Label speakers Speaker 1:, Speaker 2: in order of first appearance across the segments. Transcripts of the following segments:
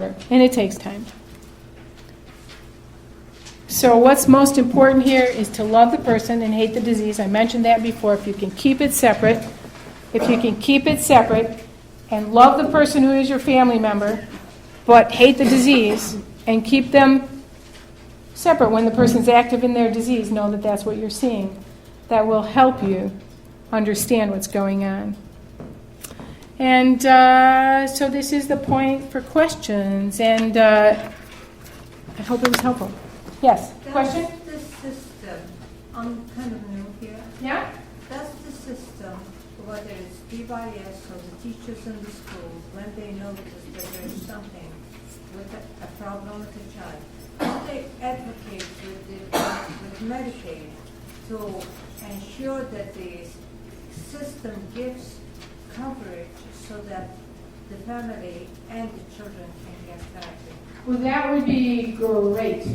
Speaker 1: and it takes time. So what's most important here is to love the person and hate the disease. I mentioned that before. If you can keep it separate, and love the person who is your family member, but hate the disease, and keep them separate when the person's active in their disease, know that that's what you're seeing. That will help you understand what's going on. And so this is the point for questions, and I hope it was helpful. Yes, question?
Speaker 2: The system, I'm kind of new here.
Speaker 1: Yeah?
Speaker 2: That's the system, whether it's DYS or the teachers in the school, when they notice that there's something with a problem with the child, how they advocate with Medicaid to ensure that the system gives coverage so that the family and the children can get therapy.
Speaker 1: Well, that would be great.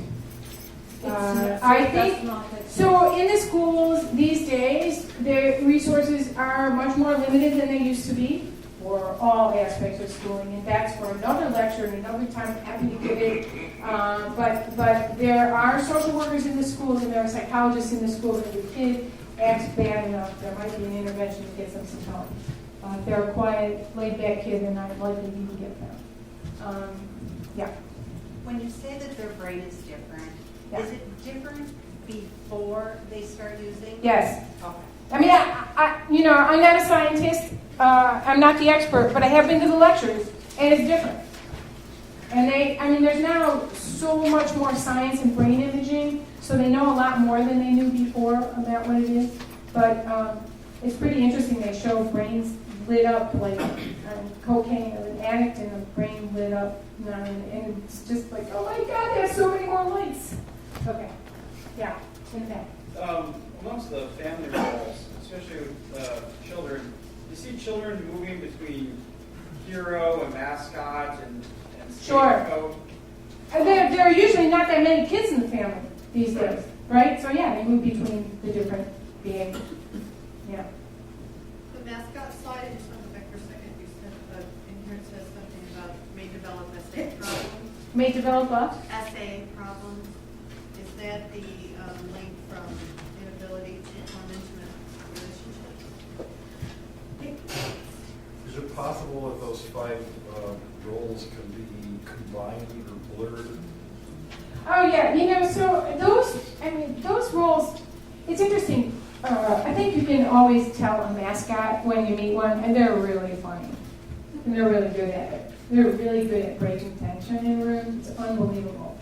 Speaker 1: I think so. In the schools these days, the resources are much more limited than they used to be for all aspects of schooling, and that's for another lecture and another time. I'm happy to give it. But there are social workers in the schools, and there are psychologists in the schools. And if the kid acts bad enough, there might be an intervention to get them some help. If they're a quiet, laid-back kid, they're not likely to even get them. Yeah.
Speaker 3: When you say that their brain is different,
Speaker 1: Yeah.
Speaker 3: is it different before they start using?
Speaker 1: Yes.
Speaker 3: Okay.
Speaker 1: I mean, I'm not a scientist. I'm not the expert, but I have been to the lectures, and it's different. And there's now so much more science and brain imaging, so they know a lot more than they knew before about what it is. But it's pretty interesting. They show brains lit up like cocaine, or an addict and a brain lit up, and it's just like, oh my God, there's so many more lights. Okay, yeah, in the back.
Speaker 4: Amongst the family roles, especially with children, you see children moving between hero and mascot and scapegoat.
Speaker 1: And there are usually not that many kids in the family these days, right? So yeah, they move between the different beings. Yeah.
Speaker 5: The mascot slide, I just want to go back for a second. You said in here it says something about may develop SA problems.
Speaker 1: May develop what?
Speaker 5: SA problems. Is that the link from inability to form intimate relationships?
Speaker 6: Is it possible that those 5 roles can be combined or blurred?
Speaker 1: Oh yeah, so those roles, it's interesting. I think you can always tell a mascot when you meet one, and they're really funny. And they're really good at it. They're really good at breaking tension in rooms. It's unbelievable.